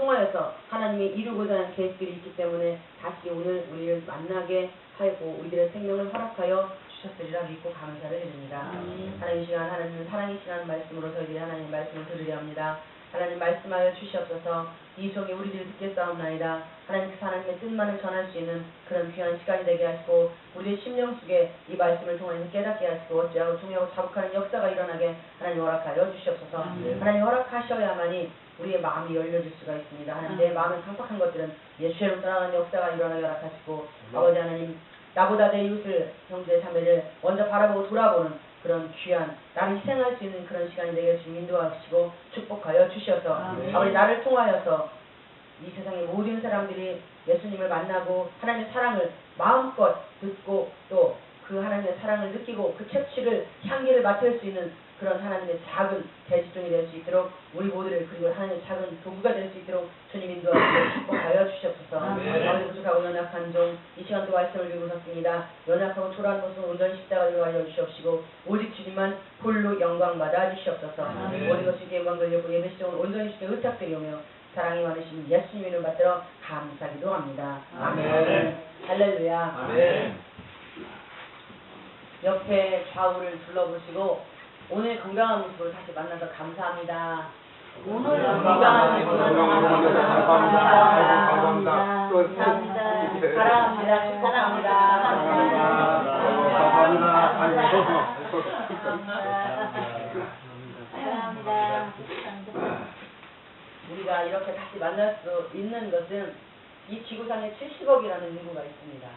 통하여서 하나님이 이루고자 하는 계획들이 있기 때문에 다시 오늘 우리를 만나게 하고 우리들의 생명을 허락하여 주셨으리라 믿고 감사를 드립니다. 하나님 이 시간 하나님은 사랑이시라는 말씀으로 저희들이 하나님 말씀을 들으려 합니다. 하나님 말씀하여 주시옵소서. 이 종이 우리들이 듣겠사옵나이다. 하나님께서 하나님의 뜻만을 전할 수 있는 그런 귀한 시간이 되게 하시고 우리의 심령 속에 이 말씀을 통해서 깨닫게 하시고 어찌하고 중요하고 자복하는 역사가 일어나게 하나님 허락하여 주시옵소서. 하나님 허락하셔야만이 우리의 마음이 열려질 수가 있습니다. 하나님 내 마음에 강팍한 것들은 예수를 떠나가는 역사가 일어나게 허락하시고 아버지 하나님 나보다 내 이웃을 형제 자매를 먼저 바라보고 돌아보는 그런 귀한 나를 희생할 수 있는 그런 시간이 되게 주님 인도하시고 축복하여 주셔서 아버지 나를 통하여서 이 세상의 모든 사람들이 예수님을 만나고 하나님의 사랑을 마음껏 듣고 또 그 하나님의 사랑을 느끼고 그 채취를 향기를 맡을 수 있는 그런 하나님의 작은 대지종이 될 수 있도록 우리 모두를 그리고 하나님의 작은 도구가 될 수 있도록 주님 인도하시고 축복하여 주시옵소서. 아버지 부족하고 연약한 종 이 시간도 말씀을 들고 섰습니다. 연약하고 초라한 것은 온전히 십자가로 알려 주시옵시고 오직 주님만 홀로 영광 받아 주시옵소서. 모든 것이 주께 영광 돌리고 예배 시종은 온전히 주께 의탁되오며 사랑이 많으신 예수님 이름을 받들어 감사기도 합니다. 아멘. 할렐루야. 아멘. 옆에 좌우를 둘러보시고 오늘 건강한 모습으로 다시 만나서 감사합니다. 오늘 건강한 모습으로 만나서 감사합니다. 사랑합니다. 축복합니다. 사랑합니다. 우리가 이렇게 다시 만날 수 있는 것은 이 지구상에 70억이라는 인구가 있습니다.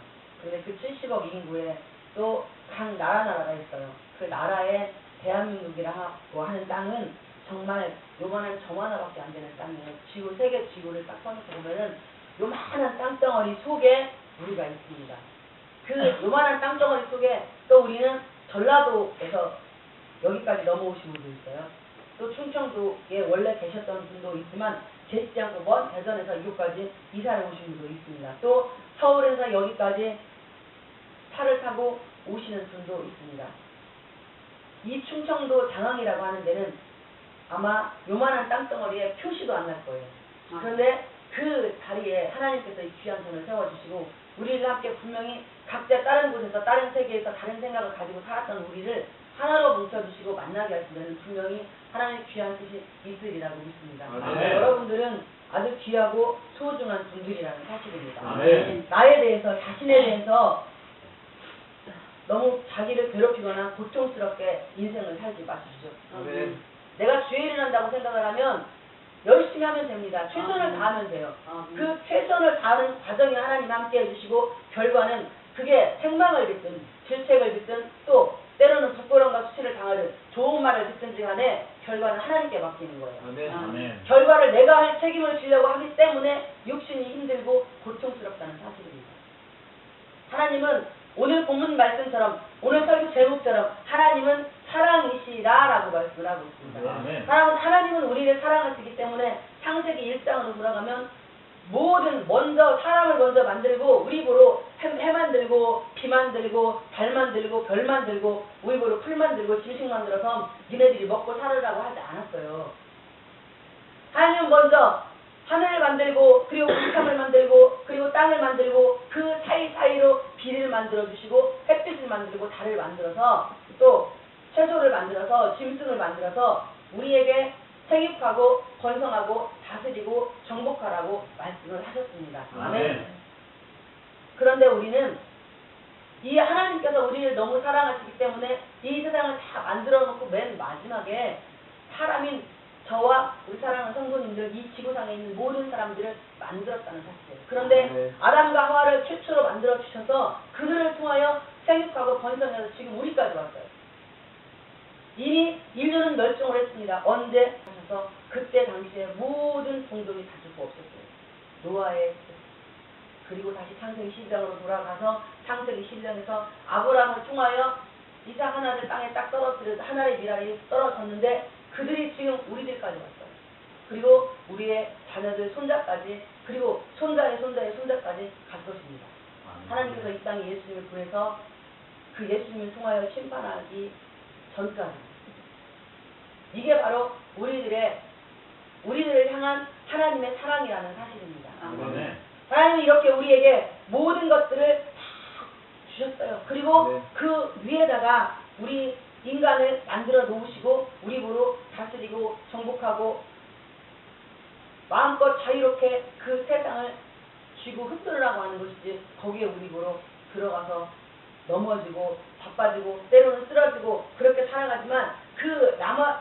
그런데 그 70억 인구에 또 각 나라가 있어요. 그 나라에 대한민국이라고 하는 땅은 정말 요만한 점 하나밖에 안 되는 땅이에요. 세계 지구를 딱 써놓고 보면은 요만한 땅덩어리 속에 우리가 있습니다. 그 요만한 땅덩어리 속에 또 우리는 전라도에서 여기까지 넘어오신 분도 있어요. 또 충청도에 원래 계셨던 분도 있지만 계시지 않고 먼 대전에서 이곳까지 이사를 오신 분도 있습니다. 또 서울에서 여기까지 차를 타고 오시는 분도 있습니다. 이 충청도 장항이라고 하는 데는 아마 요만한 땅덩어리에 표시도 안 날 거예요. 그런데 그 다리에 하나님께서 이 귀한 손을 세워주시고 우리를 함께 분명히 각자 다른 곳에서 다른 세계에서 다른 생각을 가지고 살았던 우리를 하나로 뭉쳐주시고 만나게 하신 데는 분명히 하나님의 귀한 뜻이 있으리라고 믿습니다. 여러분들은 아주 귀하고 소중한 분들이라는 사실입니다. 나에 대해서 자신에 대해서 너무 자기를 괴롭히거나 고통스럽게 인생을 살지 마십시오. 내가 주의 일을 한다고 생각을 하면 열심히 하면 됩니다. 최선을 다하면 돼요. 그 최선을 다하는 과정에 하나님 함께 해주시고 결과는 그게 생망을 듣든 질책을 듣든 또 때로는 부끄러움과 수치를 당하든 좋은 말을 듣든지 간에 결과는 하나님께 맡기는 거예요. 결과를 내가 할 책임을 지려고 하기 때문에 육신이 힘들고 고통스럽다는 사실입니다. 하나님은 오늘 본문 말씀처럼 오늘 설교 제목처럼 하나님은 사랑이시라라고 말씀을 하고 있습니다. 하나님은 우리를 사랑하시기 때문에 창세기 1장으로 돌아가면 먼저 사람을 먼저 만들고 우리 보러 해 만들고 비 만들고 달 만들고 별 만들고 우리 보러 풀 만들고 짐승 만들어서 니네들이 먹고 살으라고 하지 않았어요. 하나님은 먼저 하늘을 만들고 그리고 물감을 만들고 그리고 땅을 만들고 그 사이사이로 비를 만들어 주시고 햇빛을 만들고 달을 만들어서 또 채소를 만들어서 짐승을 만들어서 우리에게 생육하고 번성하고 다스리고 정복하라고 말씀을 하셨습니다. 아멘. 그런데 우리는 이 하나님께서 우리를 너무 사랑하시기 때문에 이 세상을 다 만들어 놓고 맨 마지막에 사람인 저와 우리 사랑하는 성도님들 이 지구상에 있는 모든 사람들을 만들었다는 사실이에요. 그런데 아담과 하와를 최초로 만들어 주셔서 그들을 통하여 생육하고 번성해서 지금 우리까지 왔어요. 이미 인류는 멸종을 했습니다. 언제 하셔서 그때 당시에 모든 종족이 다 죽고 없었어요. 노아의 그리고 다시 창세기 12장으로 돌아가서 창세기 12장에서 아브라함을 통하여 이삭 하나를 땅에 딱 떨어뜨려 하나의 미랄이 떨어졌는데 그들이 지금 우리들까지 왔어요. 그리고 우리의 자녀들 손자까지 그리고 손자의 손자의 손자까지 갈 것입니다. 하나님께서 이 땅에 예수님을 보내서 그 예수님을 통하여 심판하기 전까지 이게 바로 우리들을 향한 하나님의 사랑이라는 사실입니다. 아멘. 하나님은 이렇게 우리에게 모든 것들을 다 주셨어요. 그리고 네. 그 위에다가 우리 인간을 만들어 놓으시고 우리 입으로 다스리고 정복하고 마음껏 자유롭게 그 세상을 쥐고 흔들으라고 하는 것이지, 거기에 우리 입으로 들어가서 넘어지고 자빠지고 때로는 쓰러지고 그렇게 살아가지만, 그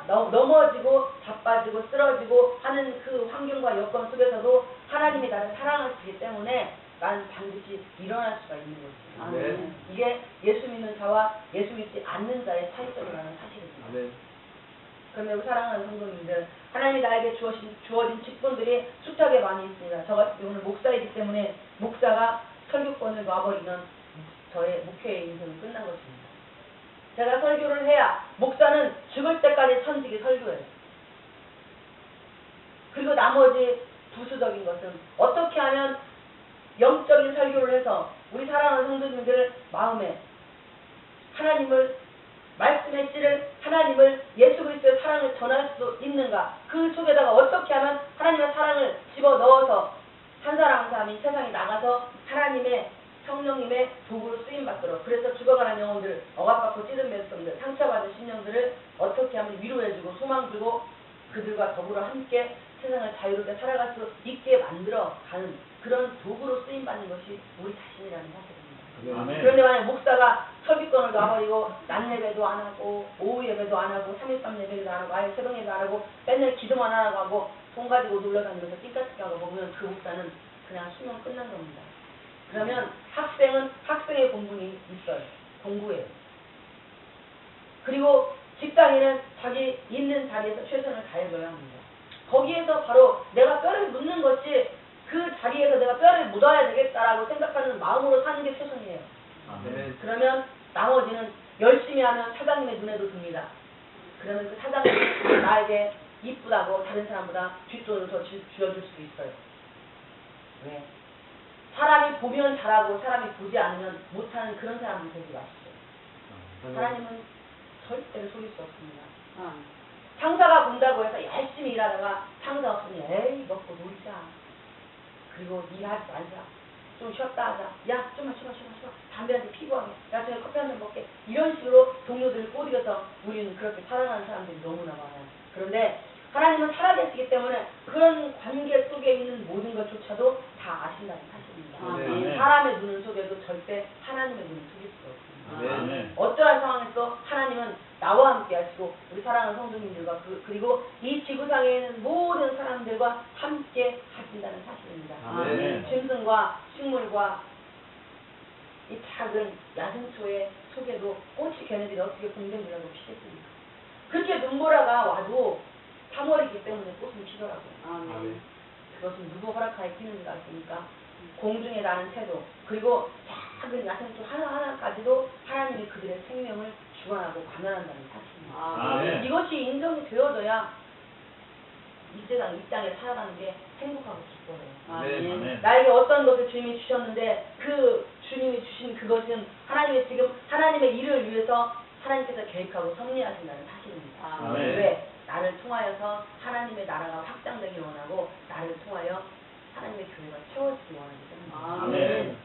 넘어지고 자빠지고 쓰러지고 하는 그 환경과 여건 속에서도 하나님이 나를 사랑하시기 때문에 나는 반드시 일어날 수가 있는 것이죠. 아멘. 이게 예수 믿는 자와 예수 믿지 않는 자의 차이점이라는 사실입니다. 아멘. 그런데 우리 사랑하는 성도님들, 하나님이 나에게 주어진 직분들이 숱하게 많이 있습니다. 저 같은 경우는 목사이기 때문에 목사가 설교권을 놔버리면 저의 목회의 인생은 끝난 것입니다. 제가 설교를 해야 목사는 죽을 때까지 천직이 설교해요. 그리고 나머지 부수적인 것은 어떻게 하면 영적인 설교를 해서 우리 사랑하는 성도님들 마음에 하나님을, 말씀의 씨를, 하나님을, 예수 그리스도의 사랑을 전할 수 있는가, 그 속에다가 어떻게 하면 하나님의 사랑을 집어넣어서 한 사람 한 사람이 세상에 나가서 하나님의 성령님의 도구로 쓰임받도록, 그래서 죽어가는 영혼들, 억압받고 찌든 백성들, 상처받은 심령들을 어떻게 하면 위로해주고 소망주고 그들과 더불어 함께 세상을 자유롭게 살아갈 수 있게 만들어 가는 그런 도구로 쓰임받는 것이 우리 자신이라는 사실입니다. 아멘. 그런데 만약 목사가 설교권을 놔버리고 낮 예배도 안 하고 오후 예배도 안 하고 3.13 예배도 안 하고 아예 새벽 예배 안 하고 맨날 기도만 하라고 하고 돈 가지고 놀러다니면서 띵까띵까 하고 보면 그 목사는 그냥 수명 끝난 겁니다. 그러면 학생은 학생의 공부는 있어요. 공부예요. 그리고 직장인은 자기 있는 자리에서 최선을 다해줘야 합니다. 거기에서 바로 내가 뼈를 묻는 것이, 그 자리에서 내가 뼈를 묻어야 되겠다라고 생각하는 마음으로 사는 게 최선이에요. 아멘. 그러면 나머지는 열심히 하면 사장님의 눈에도 듭니다. 그러면 그 사장님이 나에게 이쁘다고 다른 사람보다 뒷돈을 더 쥐어줄 수도 있어요. 왜? 사람이 보면 잘하고 사람이 보지 않으면 못하는 그런 사람이 되지 마십시오. 하나님은 절대로 속일 수 없습니다. 상사가 본다고 해서 열심히 일하다가 상사 없으니 에이 먹고 놀자. 그리고 일하지 말자. 좀 쉬었다 하자. 야 좀만 쉬어. 담배 한 대 피고 하게. 야 저녁에 커피 한 잔 먹게. 이런 식으로 동료들을 꼬드겨서 우리는 그렇게 살아가는 사람들이 너무나 많아요. 그런데 하나님은 살아계시기 때문에 그런 관계 속에 있는 모든 것조차도 다 아신다는 사실입니다. 네. 사람의 눈을 속여도 절대 하나님의 눈을 속일 수가 없습니다. 아멘. 어떠한 상황에서 하나님은 나와 함께 하시고 우리 사랑하는 성도님들과 그리고 이 지구상에 있는 모든 사람들과 함께 하신다는 사실입니다. 아멘. 짐승과 식물과 이 작은 야생초의 속에도 꽃이 걔네들이 어떻게 공생이라고 피겠습니까? 그렇게 눈보라가 와도 3월이기 때문에 꽃은 피더라고요. 아멘. 그것은 누구 허락하에 피는지 아십니까? 공중에 나는 새도, 그리고 작은 야생초 하나하나까지도 하나님이 그들의 생명을 주관하고 관할한다는 사실입니다. 아멘. 이것이 인정이 되어져야 이 세상, 이 땅에 살아가는 게 행복하고 기뻐요. 아멘. 나에게 어떤 것을 주님이 주셨는데 그 주님이 주신 그것은 하나님의 일을 위해서 하나님께서 계획하고 섭리하신다는 사실입니다. 아멘. 왜? 나를 통하여서 하나님의 나라가 확장되길 원하고 나를 통하여 하나님의 교회가 채워지길 원하기 때문에. 아멘.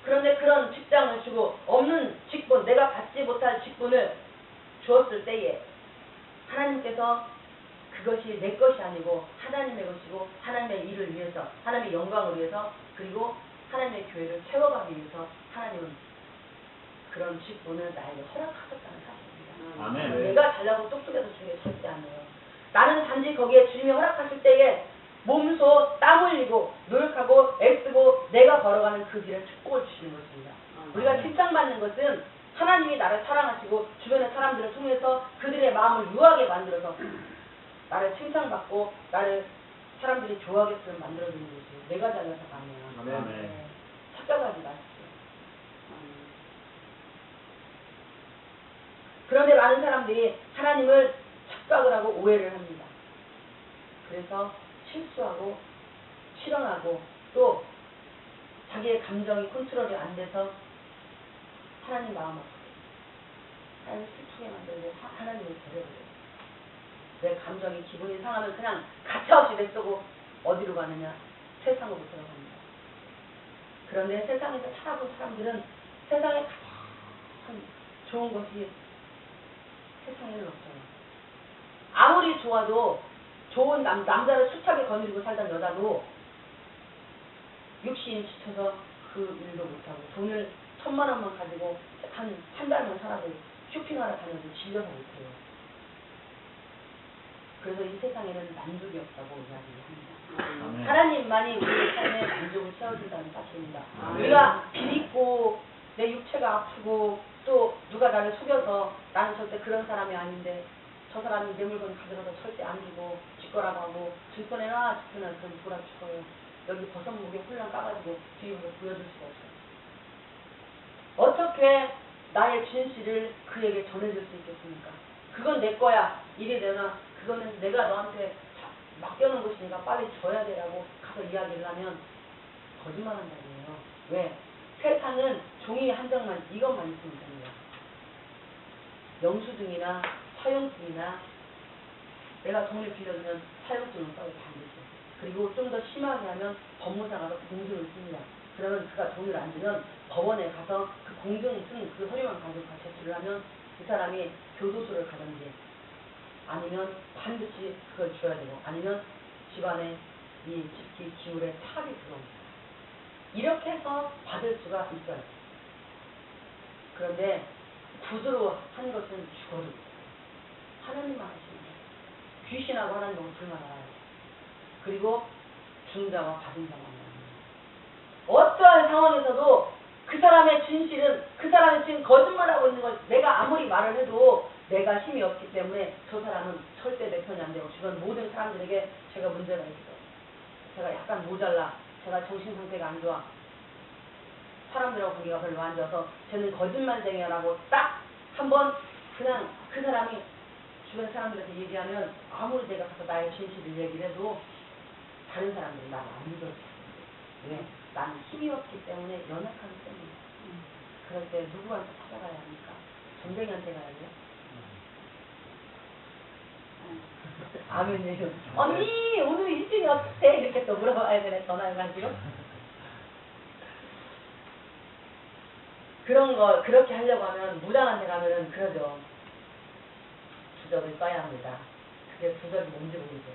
그런데 그런 직장을 주고 없는 직분, 내가 받지 못할 직분을 주었을 때에 하나님께서 그것이 내 것이 아니고 하나님의 것이고 하나님의 일을 위해서, 하나님의 영광을 위해서, 그리고 하나님의 교회를 채워가기 위해서 하나님은 그런 직분을 나에게 허락하셨다는 사실입니다. 아멘. 내가 잘나고 똑똑해서 주는 게 절대 아니에요. 나는 단지 거기에 주님이 허락하실 때에 몸소 땀 흘리고 노력하고 애쓰고 내가 걸어가는 그 길에 축복을 주시는 것입니다. 우리가 칭찬받는 것은 하나님이 나를 사랑하시고 주변의 사람들을 통해서 그들의 마음을 유하게 만들어서 나를 칭찬받고 나를 사람들이 좋아하게끔 만들어주는 것이 내가 잘나서가 아니야. 아멘. 네. 착각하지 마십시오. 그런데 많은 사람들이 하나님을 착각을 하고 오해를 합니다. 그래서 실수하고 실언하고 또 자기의 감정이 컨트롤이 안 돼서 하나님 마음 아프게, 하나님 슬프게 만들고 하나님을 버려버려요. 내 감정이 기분이 상하면 그냥 가차없이 내쓰고 어디로 가느냐? 세상으로 들어갑니다. 그런데 세상에서 살아본 사람들은 세상에 가장 좋은 것이 세상에는 없어요. 아무리 좋아도 좋은 남자를 수차게 거느리고 살던 여자도 육신이 지쳐서 그 일도 못하고 돈을 1000만 원만 가지고 한 달만 살아도 쇼핑하러 다녀도 질려서 못해요. 그래서 이 세상에는 만족이 없다고 이야기합니다. 하나님만이 우리의 삶에 만족을 채워준다는 사실입니다. 우리가 비리고 내 육체가 아프고 또 누가 나를 속여서 나는 절대 그런 사람이 아닌데 저 사람이 내 물건 가져가서 절대 안 주고 쥐거라고 하고 질꺼내나 그럼 누구라 죽어요. 여기 버섯 무게 홀랑 까가지고 뒤집어서 보여줄 수가 없어요. 어떻게 나의 진실을 그에게 전해줄 수 있겠습니까? 그건 내 거야. 이래 되나 그거는 내가 너한테 맡겨놓은 것이니까 빨리 줘야 되라고 가서 이야기를 하면 거짓말한다고요. 왜? 세상은 종이 한 장만 이것만 있으면 됩니다. 영수증이나 사용증이나 내가 돈을 빌려주면 사용증을 써요. 반드시. 그리고 좀 더 심하게 하면 법무사 가서 공증을 씁니다. 그러면 그가 돈을 안 주면 법원에 가서 그 공증 쓴 그 서류만 가지고 제출을 하면 그 사람이 교도소를 가든지 아니면 반드시 그걸 줘야 되고 아니면 집안에 이 집기 기울에 탑이 들어옵니다. 이렇게 해서 받을 수가 있어요. 그런데 굿으로 한 것은 죽어도 하나님만 하십니다. 귀신하고 하나님하고 둘만 알아요. 그리고 준 자와 받은 자만 알아요. 어떠한 상황에서도 그 사람의 진실은 그 사람이 지금 거짓말하고 있는 걸 내가 아무리 말을 해도 내가 힘이 없기 때문에 저 사람은 절대 내 편이 안 되고 주변 모든 사람들에게 제가 문제가 있어. 제가 약간 모자라. 제가 정신 상태가 안 좋아. 사람들하고 관계가 별로 안 좋아서 쟤는 거짓말쟁이야라고 딱 한번 그냥 그 사람이 주변 사람들한테 얘기하면 아무리 내가 가서 나의 진실을 얘기를 해도 다른 사람들이 나를 안 믿어줘. 왜? 나는 힘이 없기 때문에 연약하기 때문에. 그럴 때 누구한테 찾아가야 합니까? 전쟁이한테 가야죠. 아멘이에요. 언니 오늘 일정이 어때? 이렇게 또 물어봐야 되네. 전화해가지고. 그런 거 그렇게 하려고 하면 무당한테 가면은 그러죠. 부적을 써야 합니다. 그게 부적이 뭔지 모르죠.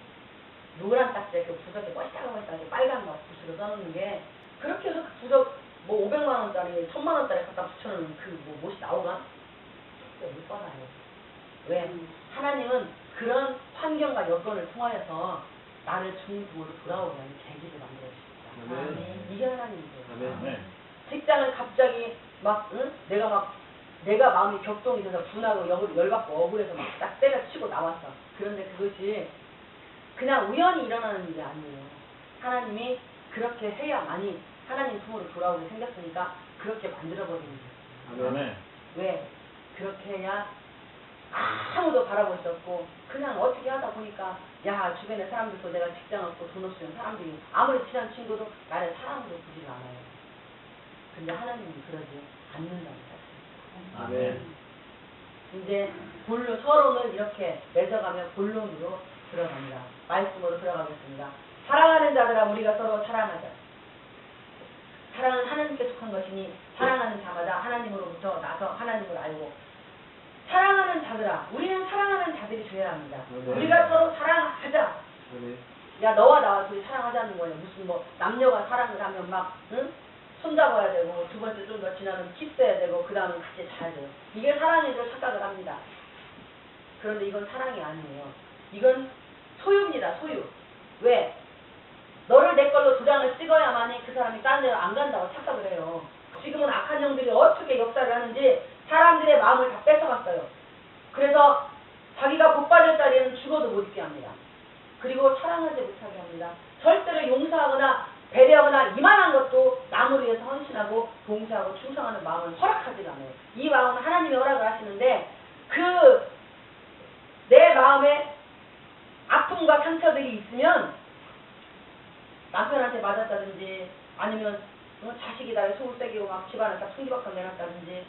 노란 딱지에 그 부적이 멋있다고 빨간 거 붓으로 써놓는 게 그렇게 해서 그 부적 뭐 500만 원짜리 1000만 원짜리 갖다 붙여놓으면 그 뭐 못이 나오나? 절대 못 받아요. 왜? 하나님은 그런 환경과 여건을 통하여서 나를 중심으로 돌아오게 하는 계기를 만들어주십니다. 이게 하나님이에요. 직장을 갑자기 막 응? 내가 마음이 격동이 돼서 분하고 열받고 억울해서 막 딱 때려치고 나왔어. 그런데 그것이 그냥 우연히 일어나는 일이 아니에요. 하나님이 그렇게 해야만이 하나님 품으로 돌아오게 생겼으니까 그렇게 만들어버리는 거예요. 아멘. 왜? 그렇게 해야 아무도 바라볼 수 없고 그냥 어떻게 하다 보니까 야 주변에 사람들도 내가 직장 없고 돈 없으면 사람들이 아무리 친한 친구도 나를 사랑으로 보지를 않아요. 근데 하나님은 그러지 않는다는 사실입니다. 아멘. 이제 서론을 이렇게 맺어가며 본론으로 들어갑니다. 말씀으로 들어가겠습니다. 사랑하는 자들아 우리가 서로 사랑하자. 사랑은 하나님께 속한 것이니 사랑하는 자마다 하나님으로부터 나서 하나님을 알고 사랑하는 자들아 우리는 사랑하는 자들이 되어야 합니다. 우리가 서로 사랑하자. 야 너와 나와 둘이 사랑하자는 거예요. 무슨 뭐 남녀가 사랑을 하면 막 응? 손잡아야 되고 두 번째 좀 더 지나면 키스해야 되고 그 다음은 같이 자야 돼요. 이게 사랑인 줄 착각을 합니다. 그런데 이건 사랑이 아니에요. 이건 소유입니다. 소유. 왜? 너를 내 걸로 도장을 찍어야만이 그 사람이 딴 데로 안 간다고 착각을 해요. 지금은 악한 영들이 어떻게 역사를 하는지 사람들의 마음을 다 뺏어갔어요. 그래서 자기가 복 받을 자리에는 죽어도 못 있게 합니다. 그리고 사랑하지 못하게 합니다. 절대로 용서하거나 배려하거나 이만한 것도 남을 위해서 헌신하고 봉사하고 충성하는 마음을 허락하지 않아요. 이 마음은 하나님이 허락을 하시는데 그 내 마음에 아픔과 상처들이 있으면 남편한테 맞았다든지 아니면 자식이 나를 속을 새기고 막 집안을 딱 숨기박산 내놨다든지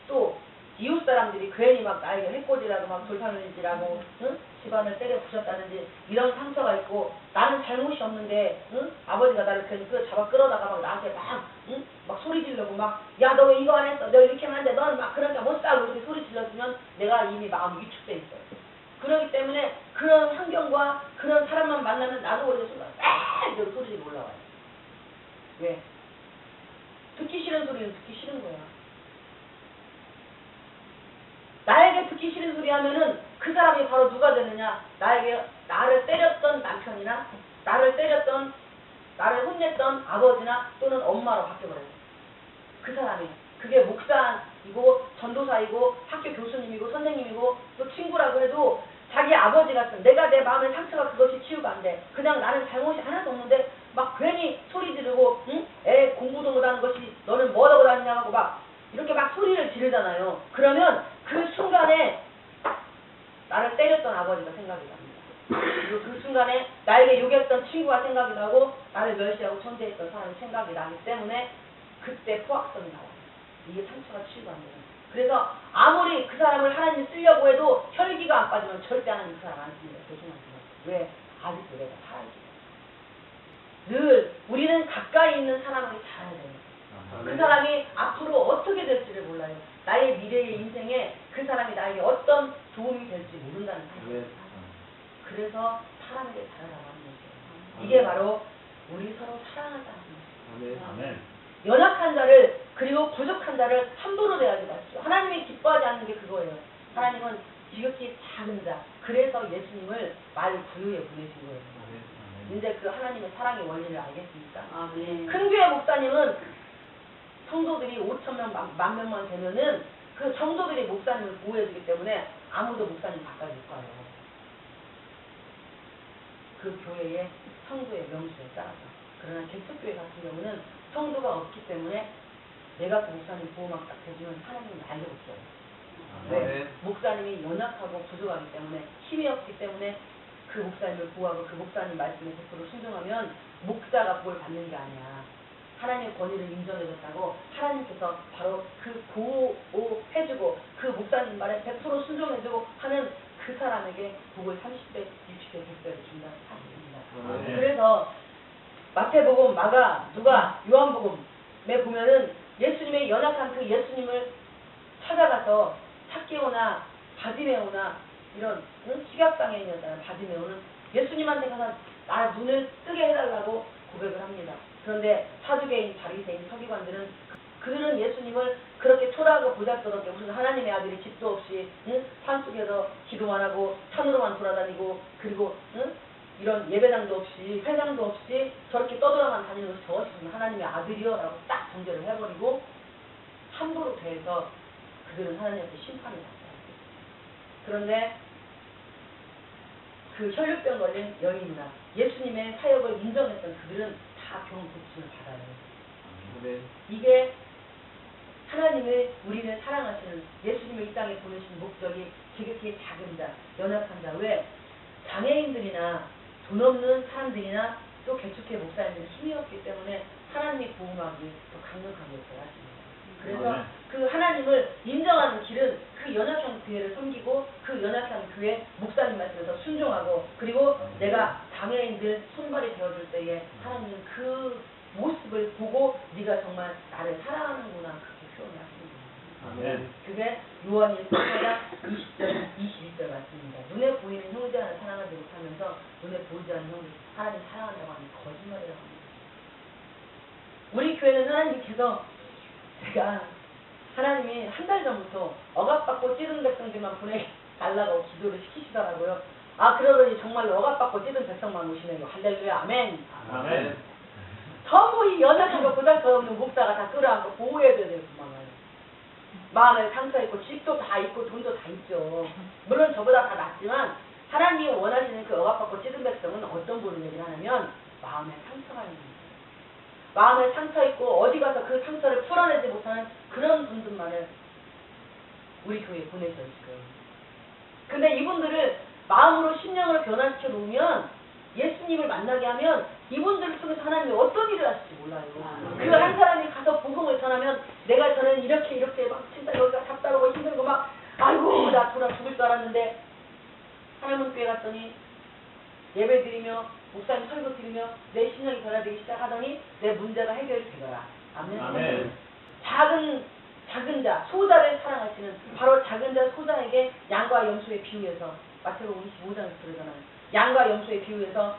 또 이웃 사람들이 괜히 막 나에게 해코지라고 막 돌팔질하고 응? 집안을 때려 부셨다든지 이런 상처가 있고 나는 잘못이 없는데 응? 아버지가 나를 괜히 잡아 끌어다가 막 나한테 막 응? 막 소리 지르고 막 야 너 왜 이거 안 했어? 너 이렇게 하면 안 돼? 넌 막 그러니까 못 살고 이렇게 소리 질러주면 내가 이미 마음이 위축돼 있어요. 그렇기 때문에 그런 환경과 그런 사람만 만나면 나도 모르게 순간 딱 이러고 소리 지르고 올라와요. 왜? 듣기 싫은 소리는 듣기 싫은 거야. 나에게 듣기 싫은 소리 하면은 그 사람이 바로 누가 되느냐? 나를 때렸던 남편이나 나를 혼냈던 아버지나 또는 엄마로 바뀌어버려요. 그 사람이. 그게 목사이고 전도사이고 학교 교수님이고 선생님이고 또 친구라고 해도 자기 아버지 같은 내가 내 마음의 상처가 그것이 치유가 안 돼. 그냥 나는 잘못이 하나도 없는데 막 괜히 소리 지르고 응? 애 공부도 못하는 것이 너는 뭐라고 다니냐고 막 이렇게 막 소리를 지르잖아요. 그러면 그 순간에 나를 때렸던 아버지가 생각이 납니다. 그리고 그 순간에 나에게 욕했던 친구가 생각이 나고 나를 멸시하고 천대했던 사람이 생각이 나기 때문에 그때 포악성이 나와요. 이게 상처가 치유가 안 돼요. 그래서 아무리 그 사람을 하나님이 쓰려고 해도 혈기가 안 빠지면 절대 하나님 그 사람 안 씁니다. 조심하세요. 왜? 아직도 내가 살아있기 때문에. 늘 우리는 가까이 있는 사람을 잘 알아야 돼요. 그 사람이 앞으로 어떻게 될지를 몰라요. 나의 미래의 인생에 그 사람이 나에게 어떤 도움이 될지 모른다는 사실이에요. 그래서 사람에게 잘하라고 하는 것이에요. 이게 바로 우리 서로 사랑하자는 것이에요. 아멘. 연약한 자를 그리고 부족한 자를 함부로 대하지 마십시오. 하나님이 기뻐하지 않는 게 그거예요. 하나님은 지극히 작은 자. 그래서 예수님을 말 구유에 보내신 거예요. 이제 그 하나님의 사랑의 원리를 알겠습니까? 큰 교회 목사님은 성도들이 5,000명, 10,000명만 되면은 그 성도들이 목사님을 보호해주기 때문에 아무도 목사님 가까이 못 가요. 그 교회의 성도의 명수에 따라서. 그러나 개척교회 같은 경우는 성도가 없기 때문에 내가 그 목사님 보호막 딱 해주면 하나님은 날려 없어요. 왜? 목사님이 연약하고 부족하기 때문에 힘이 없기 때문에 그 목사님을 보호하고 그 목사님 말씀에 100% 순종하면 목사가 복을 받는 게 아니야. 하나님의 권위를 인정해줬다고 하나님께서 바로 그 보호해주고 그 목사님 말에 100% 순종해주고 하는 그 사람에게 복을 30배, 60배, 100배를 준다는 사실입니다. 그래서 마태복음, 마가, 누가, 요한복음에 보면은 예수님의 연약한 그 예수님을 찾아가서 삭개오나 바디메오나 이런 식약장애인이었잖아요. 바디메오는 예수님한테 가서 나 눈을 뜨게 해달라고 고백을 합니다. 그런데 사두개인, 바리새인, 서기관들은 그들은 예수님을 그렇게 초라하고 보잘것없게 무슨 하나님의 아들이 집도 없이 산속에서 기도만 하고 산으로만 돌아다니고 그리고 이런 예배당도 없이 회당도 없이 저렇게 떠돌아만 다니는 것이 저것이 무슨 하나님의 아들이요? 라고 딱 정죄를 해버리고 함부로 대해서 그들은 하나님한테 심판을 받아요. 그런데 그 혈류병 걸린 여인이나 예수님의 사역을 인정했던 그들은 다 병 고침을 받아요. 이게 하나님의 우리를 사랑하시는 예수님을 이 땅에 보내신 목적이 지극히 작은 자, 연약한 자. 왜? 장애인들이나 돈 없는 사람들이나 또 개척회 목사님들이 힘이 없기 때문에 하나님의 보호막이 더 강력하게 있어야 그래서 그 하나님을 인정하는 길은 그 연약한 교회를 섬기고 그 연약한 교회 목사님 말씀에서 순종하고 그리고 내가 장애인들 손발이 되어줄 때에 하나님은 그 모습을 보고 네가 정말 나를 사랑하는구나 그렇게 표현을 하시는 거예요. 그게 요한일서 4장 20절, 21절 말씀입니다. 눈에 보이는 형제 하나 사랑하지 못하면서 눈에 보이지 않는 형제 하나님 사랑한다고 하는 거짓말이라고 합니다. 우리 교회는 하나님께서 제가 하나님이 한 달 전부터 억압받고 찌든 백성들만 보내달라고 기도를 시키시더라고요. 아 그러더니 정말로 억압받고 찌든 백성만 오시네요. 할렐루야 아멘. 아멘. 전부 이 연약하고 보잘것없는 목사가 다 끌어안고 보호해줘야 돼요. 마음에 상처 있고 집도 다 있고 돈도 다 있죠. 물론 저보다 다 낫지만 하나님이 원하시는 그 억압받고 찌든 백성은 어떤 분을 얘기하냐면 마음에 상처가 있는 거예요. 마음에 상처 있고 어디 가서 그 상처를 풀어내지 못하는 그런 분들만을 우리 교회에 보내셔요 지금. 근데 이분들을 마음으로 심령을 변화시켜 놓으면 예수님을 만나게 하면 이분들 속에서 하나님이 어떤 일을 하실지 몰라요. 그 한 사람이 가서 복음을 전하면 내가 저는 이렇게 막 진짜 여기가 답답하고 힘들고 막 아이고 나 돌아 죽을 줄 알았는데 하나님 교회 갔더니 예배 드리며 목사님 설교 드리며 내 신령이 변화되기 시작하더니 내 문제가 해결이 되더라. 아멘. 아멘. 작은 자, 소자를 사랑하시는 바로 작은 자 소자에게 양과 염소의 비유에서 마태복음 25장에서 그러잖아요. 양과 염소의 비유에서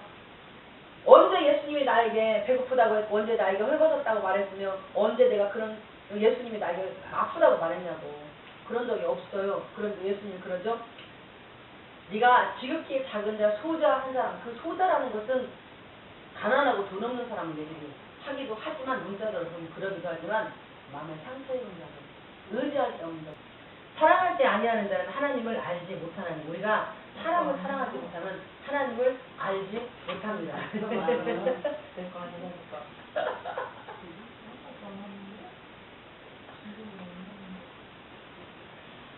언제 예수님이 나에게 배고프다고 했고 언제 나에게 헐벗었다고 말했으며 언제 내가 그런 예수님이 나에게 아프다고 말했냐고. 그런 적이 없어요. 그런데 예수님 그러죠. 네가 지극히 작은 자 소자 한 사람, 그 소자라는 것은 가난하고 돈 없는 사람 얘기를 하기도 하지만 문자로 보면 그러기도 하지만 마음에 상처 입은 자들, 의지할 수 없는 자들, 사랑할 때 아니하는 자는 하나님을 알지 못하는, 우리가 사람을 사랑하지 못하면 하나님을 알지 못합니다.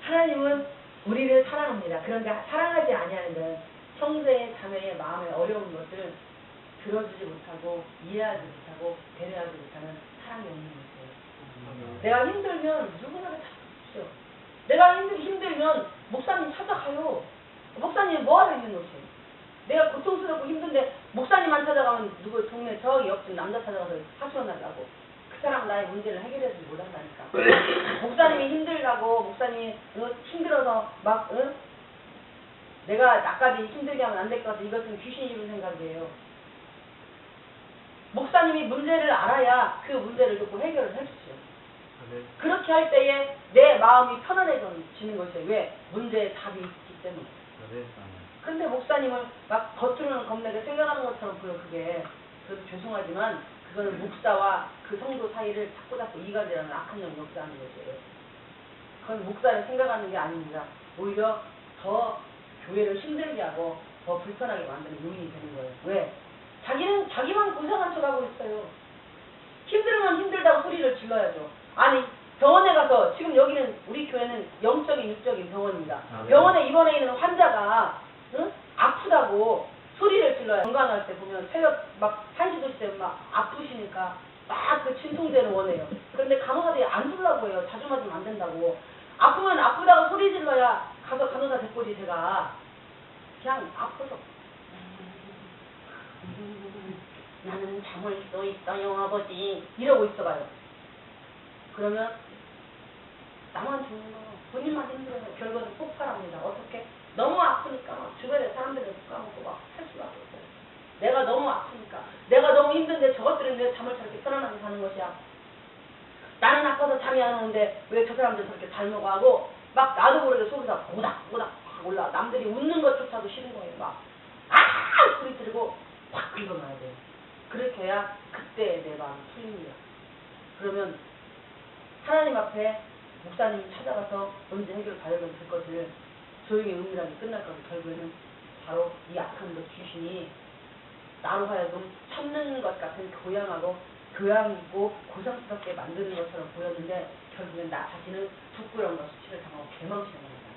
하나님은 우리를 사랑합니다. 그런데 사랑하지 아니하는 자는 형제의 자매의 마음에 어려운 것을 들어주지 못하고 이해하지 못하고 배려하지 못하는 사랑이 없는 것이에요. 내가 힘들면 누구나 찾아주십시오. 내가 힘들면 목사님 찾아가요. 목사님 뭐하러 있는 것이에요? 내가 고통스럽고 힘든데 목사님만 찾아가면 누구 동네 저기 옆집 남자 찾아가서 하소연하려고. 그 사람 나의 문제를 해결해주지 못한다니까. 목사님이 힘들다고 목사님이 힘들어서 막 내가 나까지 힘들게 하면 안 될 것 같아. 이것은 귀신 입은 생각이에요. 목사님이 문제를 알아야 그 문제를 듣고 해결을 해주시오. 그렇게 할 때에 내 마음이 편안해지는 것이에요. 왜? 문제에 답이 있기 때문에. 근데 목사님을 막 겉으로는 겁내게 생각하는 것처럼 보여. 그게 그래도 죄송하지만 그거는 목사와 그 성도 사이를 자꾸 이간질하는 악한 영이 역사하는 것이에요. 그건 목사를 생각하는 게 아닙니다. 오히려 더 교회를 힘들게 하고 더 불편하게 만드는 요인이 되는 거예요. 왜? 자기는 자기만 고생한 척하고 있어요. 힘들면 힘들다고 소리를 질러야죠. 아니 병원에 가서, 지금 여기는 우리 교회는 영적인 육적인 병원입니다. 병원에 입원해 있는 환자가 아프다고 소리를 질러요. 건강할 때 보면 새벽 막 1시 2시 되면 막 아프시니까 막 그 진통제를 원해요. 그런데 간호사들이 안 주려고 해요. 자주 맞으면 안 된다고. 아프면 아프다고 소리 질러야 가서 간호사 데꼬지. 제가 그냥 아파서 나는 참을 수 있어요 아버지 이러고 있어봐요. 그러면 나만 죽는 거, 본인만 힘들어요. 결과는 폭발합니다. 어떻게? 너무 아프니까 막 주변에 사람들을 묶어놓고 막 할 수가 없어요. 내가 너무 아프니까, 내가 너무 힘든데 저것들은 왜 잠을 저렇게 편안하게 자는 것이야. 나는 아파서 잠이 안 오는데 왜 저 사람들 저렇게 잘 먹어 하고 막 나도 모르게 속에서 오닥오닥 막 올라. 남들이 웃는 것조차도 싫은 거예요. 막 소리 지르고 확 긁어놔야 돼요. 그렇게 해야 그때 내 마음이 풀립니다. 그러면 하나님 앞에 목사님이 찾아가서 문제 해결 받으면 될 것을 조용히 은밀하게 끝날 것을 결국에는 바로 이 악한 것 귀신이 나로 하여금 참는 것 같은 교양이고 고상스럽게 만드는 것처럼 보였는데 결국엔 나 자신은 부끄러움과 수치를 당하고 개망치는 겁니다.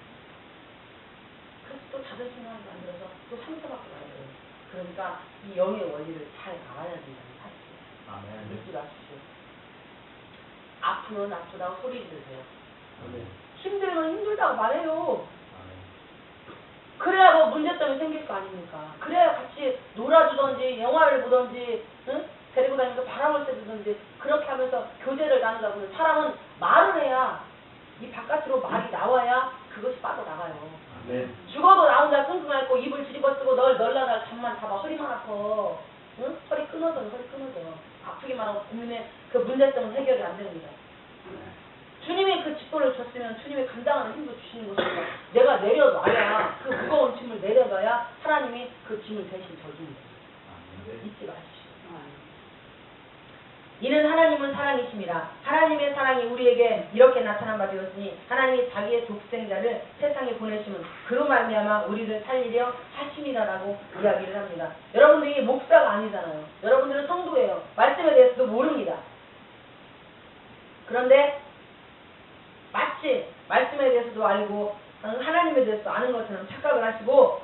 그래서 또 자존심을 만들어서 또 상처받고 말아요. 그러니까 이 영의 원리를 잘 알아야 된다는 사실이에요. 믿지 마십시오. 아프면 아프다고 소리 지르세요. 힘들면 힘들다고 말해요. 그래야 뭐 문제점이 생길 거 아닙니까? 그래야 같이 놀아주던지 영화를 보던지 데리고 다니면서 바람을 쐬주던지 그렇게 하면서 교제를 나누다 보면 사람은 말을 해야, 이 바깥으로 말이 나와야 그것이 빠져나가요. 죽어도 나 혼자 끙끙 앓고 입을 뒤집어쓰고 널라날 잠만 잡아 허리만 아파. 허리 끊어져. 아프기만 하고 고민에 그 문제점은 해결이 안 됩니다. 주님이 그 직분을 줬으면 주님이 감당하는 힘도 주시는 것이니까 내가 내려놔야, 그 무거운 짐을 내려놔야 하나님이 그 짐을 대신 져줍니다. 잊지 마십시오. 이는 하나님은 사랑이십니다. 하나님의 사랑이 우리에게 이렇게 나타난 바 되었으니 하나님이 자기의 독생자를 세상에 보내시면 그로 말미암아 우리를 살리려 하심이다라고 이야기를 합니다. 여러분들이 목사가 아니잖아요. 여러분들은 성도예요. 말씀에 대해서도 모릅니다. 그런데 마치 말씀에 대해서도 알고 하나님에 대해서도 아는 것처럼 착각을 하시고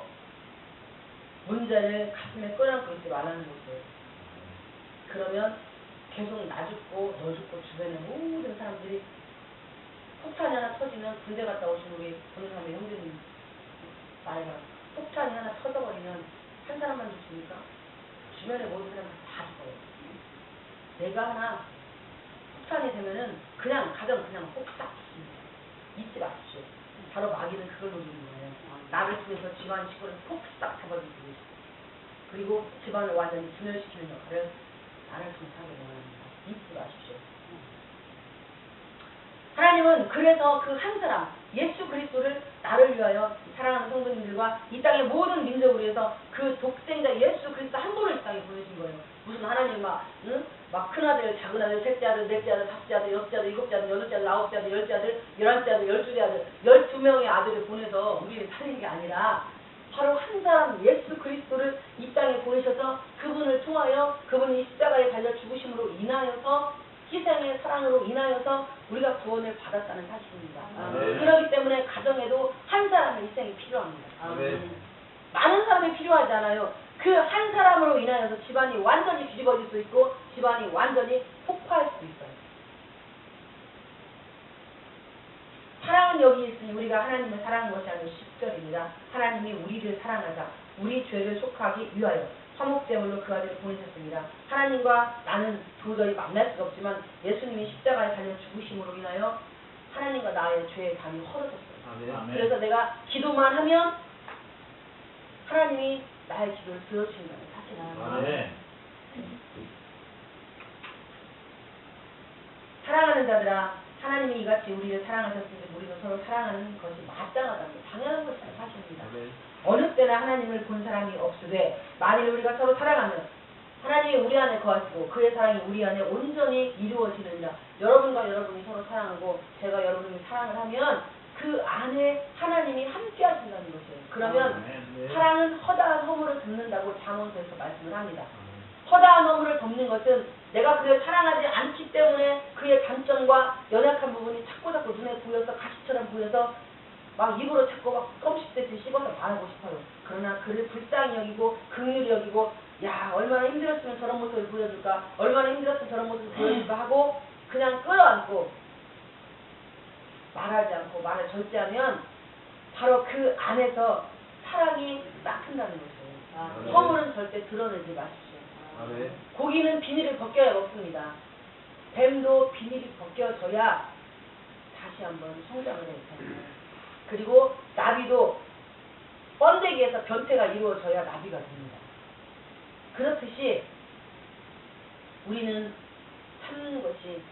문제를 가슴에 끌어안고 있지 말라는 것이에요. 그러면 계속 나 죽고 너 죽고 주변의 모든 사람들이 폭탄이 하나 터지면 군대 갔다 오신 우리 본사람의 형제님 말해봐. 폭탄이 하나 터져버리면 한 사람만 죽습니까? 주변의 모든 사람은 다 죽어요. 내가 하나 폭탄이 되면은 그냥 가정 그냥 폭삭 죽습니다. 잊지 마십시오. 바로 마귀는 그걸 노리는 거예요. 나를 통해서 집안 식구를 폭삭 잡아주고 그리고 집안을 완전히 분열시키는 역할을 나를 통해서 하게 원합니다. 잊지 마십시오. 하나님은 그래서 그 한 사람 예수 그리스도를 나를 위하여 사랑하는 성도님들과 이 땅의 모든 민족을 위해서 그 독생자 예수 그리스도 한 분을 이 땅에 보내신 거예요. 무슨 하나님 막 큰아들, 작은아들, 셋째 아들, 넷째 아들, 다섯째 아들, 여섯째 아들, 일곱째 아들, 여덟째 아들, 아홉째 아들, 열째 아들, 11째 아들, 12째 아들, 12명의 아들을 보내서 우리를 살린 게 아니라 바로 한 사람 예수 그리스도를 이 땅에 보내셔서 그분을 통하여 그분이 십자가에 달려 죽으심으로 인하여서 희생의 사랑으로 인하여서 우리가 구원을 받았다는 사실입니다. 그렇기 때문에 가정에도 한 사람의 희생이 필요합니다. 많은 사람이 필요하지 않아요. 그 한 사람으로 인하여서 집안이 완전히 뒤집어질 수 있고 집안이 완전히 폭파할 수도 있어요. 사랑은 여기 있으니 우리가 하나님을 사랑한 것이 아니라 10절입니다. 하나님이 우리를 사랑하사 우리 죄를 속하기 위하여 화목제물로 그 아들을 보내셨습니다. 하나님과 나는 도저히 만날 수가 없지만 예수님이 십자가에 달려 죽으심으로 인하여 하나님과 나의 죄의 담이 헐어졌어요. 그래서 내가 기도만 하면 하나님이 나의 기도를 들어주신다는 사실입니다. 사랑하는 자들아 하나님이 이같이 우리를 사랑하셨으니 우리도 서로 사랑하는 것이 마땅하다는 당연한 것이라는 사실입니다. 어느 때나 하나님을 본 사람이 없으되 만일 우리가 서로 사랑하면 하나님이 우리 안에 거하시고 그의 사랑이 우리 안에 온전히 이루어지느니라. 여러분과 여러분이 서로 사랑하고 제가 여러분이 사랑을 하면 그 안에 하나님이 함께 하신다는 것이에요. 그러면 사랑은 허다한 허물을 덮는다고 잠언서에서 말씀을 합니다. 허다한 허물을 덮는 것은 내가 그를 사랑하지 않기 때문에 그의 단점과 연약한 부분이 자꾸 눈에 보여서 가시처럼 보여서 막 입으로 자꾸 막 껌씹듯이 씹어서 말하고 싶어요. 그러나 그를 불쌍히 여기고 긍휼히 여기고 야 얼마나 힘들었으면 저런 모습을 보여줄까 얼마나 힘들었으면 저런 모습을 보여줄까 하고 그냥 끌어안고 말하지 않고 말을 절제하면 바로 그 안에서 사랑이 싹튼다는 것이에요. 허물은 절대 드러내지 마십시오. 고기는 비닐을 벗겨야 먹습니다. 뱀도 비닐이 벗겨져야 다시 한번 성장을 해요. 그리고 나비도 번데기에서 변태가 이루어져야 나비가 됩니다. 그렇듯이 우리는 참는 것이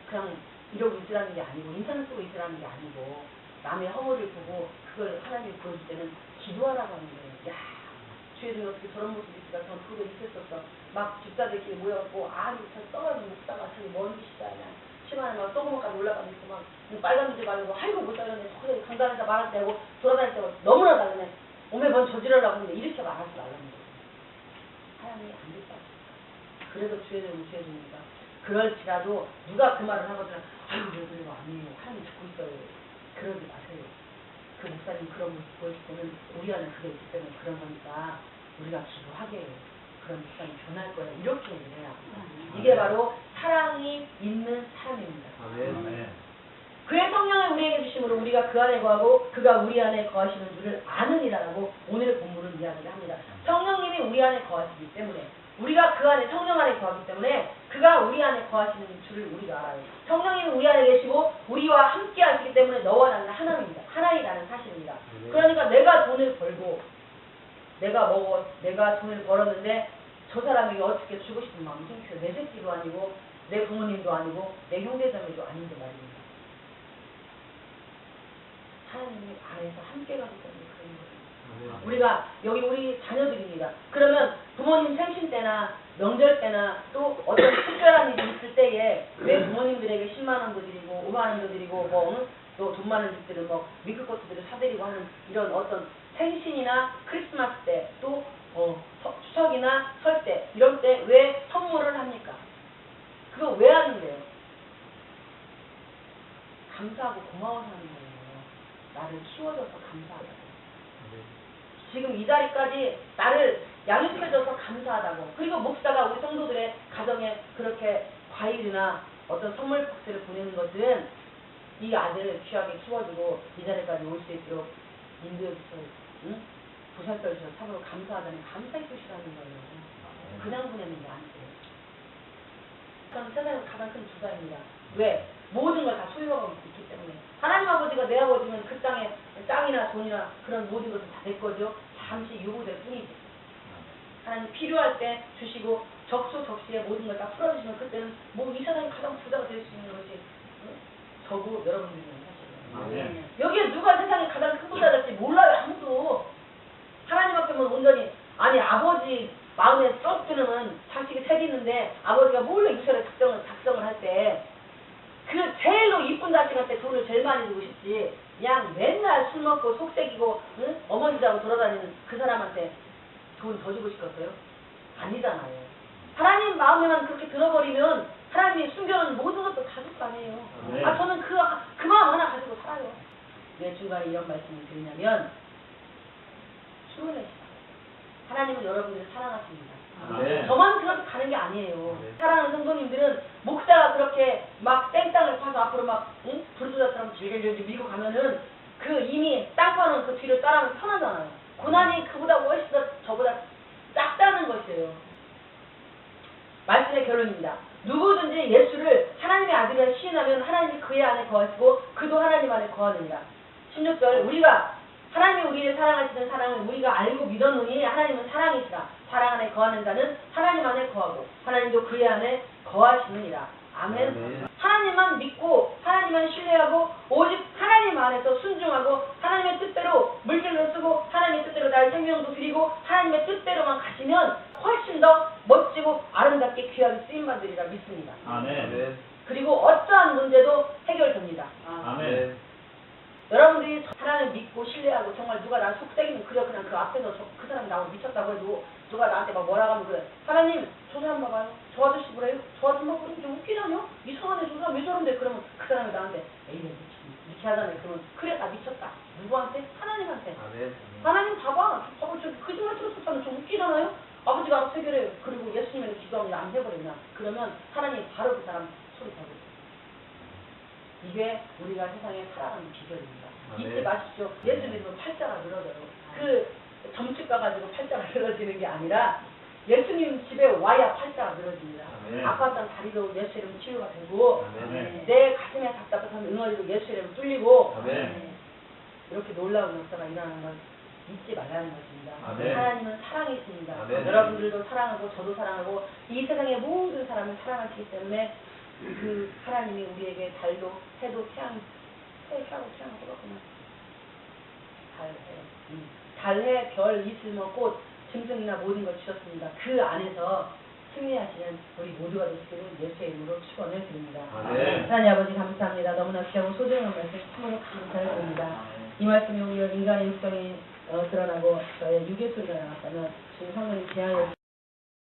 그냥 이러고 있으라는 게 아니고 인상 쓰고 있으라는 게 아니고 남의 허물을 보고 그걸 하나님이 보여줄 때는 기도하라고 하는 거예요. 야 주에서 어떻게 저런 모습이 있을까 저는 그거 있었어. 막 집사들끼리 모여갖고 아니 저 떠가지고 묵다가 저기 먼 시다 그냥 시간에 막 소금까지 올라가고 있고 막 빨간 빛을 바르고 아이고 못 살겠네 저기 강단에서 말할 때 하고 돌아다닐 때 너무나 다르네 오메 뭔 저지르려고 하는데 이렇게 말하지 말라는 거예요. 하나님이 안 됐다. 그래서 주의됩니다. 그럴지라도 누가 그 말을 하거든 아이고 왜 그래요 아니에요 하나님 듣고 있어요. 그러지 마세요. 그 목사님 그런 모습 보여줄 때는 우리 안에 그게 있기 때문에 그런 거니까 우리가 기도하게 해요. 그런 목사님 변할 거예요. 이렇게 얘기를 해야 합니다. 이게 바로 사랑이 있는 사람입니다. 그의 성령을 우리에게 주심으로 우리가 그 안에 거하고 그가 우리 안에 거하시는 줄을 아느니라라고 오늘의 본문은 이야기를 합니다. 성령님이 우리 안에 거하시기 때문에 우리가 그 안에 성령 안에 거하기 때문에 그가 우리 안에 거하시는 줄을 우리가 알아요. 성령님이 우리 안에 계시고 우리와 함께 하시기 때문에 너와 나는 하나이라는 사실입니다. 그러니까 내가 돈을 벌고 내가 돈을 벌었는데 저 사람에게 어떻게 주고 싶은 마음이 생겨요. 내 새끼도 아니고 내 부모님도 아니고 내 형제자매도 아닌데 말입니다. 하나님이 안에서 함께 가기 때문에 그런 거예요. 우리가 여기 우리 자녀들입니다. 그러면 부모님 생신 때나 명절 때나 또 어떤 특별한 일이 있을 때에 왜 부모님들에게 10만 원도 드리고 5만 원도 드리고 또 돈 많은 집들은 미국 것들을 사드리고 하는 이런 어떤 생신이나 크리스마스 때 또 추석이나 설 때 이런 때 왜 선물을 합니까? 그거 왜 하는데요? 감사하고 고마워서 하는 거예요. 나를 키워줘서 감사하다고. 지금 이 자리까지 나를 양육해줘서 감사하다고. 그리고 목사가 우리 성도들의 가정에 그렇게 과일이나 어떤 선물 박스를 보내는 것은 이 아들을 귀하게 키워주고 이 자리까지 올 수 있도록 인도해주셔서 응? 보살펴 주셔서 참으로 감사하다는 감사의 표시라는 거예요. 그냥 보내는 게 아니에요. 저는 세상에서 가장 큰 주사입니다. 왜? 모든 걸 다 소유하고 있기 때문에. 하나님 아버지가 내 아버지면 그 땅에 땅이나 돈이나 그런 모든 것을 다 내 거죠. 잠시 요구될 뿐이지. 하나님 필요할 때 주시고 적시에 모든 걸 다 풀어주시면 그때는 뭐 이 세상에 가장 부자가 될 수 있는 것이 저고 여러분들이면 사실은. 여기에 누가 세상에 가장 큰 부자 될지 몰라요. 아무도. 하나님 앞에만 온전히 아니 아버지 마음에 쏙 드는 자식이 셋이 있는데 아버지가 몰래 유서를 작성을 할 때 그 제일로 이쁜 자식한테 돈을 제일 많이 주고 싶지 그냥 맨날 술 먹고 속색이고 응? 어머니하고 돌아다니는 그 사람한테 돈 더 주고 싶겠어요? 아니잖아요. 하나님 마음에만 그렇게 들어버리면 하나님이 숨겨놓은 모든 것도 다 줄 거 아니에요. 네. 아 저는 그 마음 하나 가지고 살아요. 왜 중간에 이런 말씀을 드리냐면 수고하시다. 하나님은 여러분들을 사랑하십니다. 네. 저만 그렇게 가는 게 아니에요. 네. 사랑하는 성도님들은 목사가 그렇게 막 땡땅을 파서 앞으로 막 응? 부르주자처럼 질질질 밀고 가면은 그 이미 땅 파는 그 뒤를 따라하면 편하잖아요. 고난이 그보다 훨씬 더 저보다 작다는 것이에요. 말씀의 결론입니다. 누구든지 예수를 하나님의 아들이라 시인하면 하나님이 그의 안에 거하시고 그도 하나님 안에 거하느니라. 16절 우리가 하나님이 우리를 사랑하시는 사랑을 우리가 알고 믿었노니 하나님은 사랑이시라. 사랑 안에 거하는 자는 하나님 안에 거하고 하나님도 그의 안에 거하시느니라. 아멘. 아멘. 하나님만 믿고 하나님만 신뢰하고 오직 하나님 안에서 순종하고 하나님의 뜻대로 물질을 쓰고 하나님의 뜻대로 나의 생명도 드리고 하나님의 뜻대로만 가시면 훨씬 더 멋지고 아름답게 귀하게 쓰임받으리라 믿습니다. 아멘. 그리고 어떠한 문제도 해결됩니다. 아멘. 여러분들이 하나님을 믿고 신뢰하고 정말 누가 나를 속삭이면 그냥 그 앞에서 그 사람이 나오고 미쳤다고 해도 누가 나한테 막 뭐라고 하면 그래. 하나님 저 사람 봐봐요. 저 아저씨 그래요? 저 아줌마 그러면 좀 웃기다뇨? 이상하네 저 사람 왜 저런데? 그러면 그 사람이 나한테 에이 미쳤네 이렇게 하잖아요. 그러면 그래 나 미쳤다. 누구한테? 하나님한테. 아멘. 하나님 봐봐 저 거짓말 들었었다면 좀 웃기잖아요? 아버지가 알아서 해결해요. 그리고 예수님에게 기도하면 안 해버리나? 그러면 하나님 바로 그 사람 소리 잡으세요. 이게 우리가 세상에 살아가는 비결입니다. 잊지 마십시오. 예수 믿으면 팔자가 늘어져요. 그 점집 가가지고 팔자가 늘어지는 게 아니라 예수님 집에 와야 팔자가 늘어집니다. 아팠던 다리도 예수 이름 치유가 되고 아멘. 내 가슴에 답답한 응어리도 예수 이름 뚫리고 아멘. 이렇게 놀라운 역사가 일어나는 걸 잊지 말라는 것입니다. 아멘. 하나님은 사랑이십니다. 아멘. 여러분들도 사랑하고 저도 사랑하고 이 세상의 모든 사람을 사랑하시기 때문에 그 하나님이 우리에게 달도 해도 태양하고 똑같구나. 달해 별 이슬모 꽃 짐승이나 모든 걸 주셨습니다. 그 안에서 승리하시는 우리 모두가 되시기를 예수의 이름으로 축원을 드립니다. 아멘. 하나님 아버지 감사합니다. 너무나 귀하고 소중한 말씀 참으로 감사를 드립니다. 이 말씀이 우리 인간의 육성이 드러나고 저의 육의 소리가 나왔다면 주님 성령님 제하여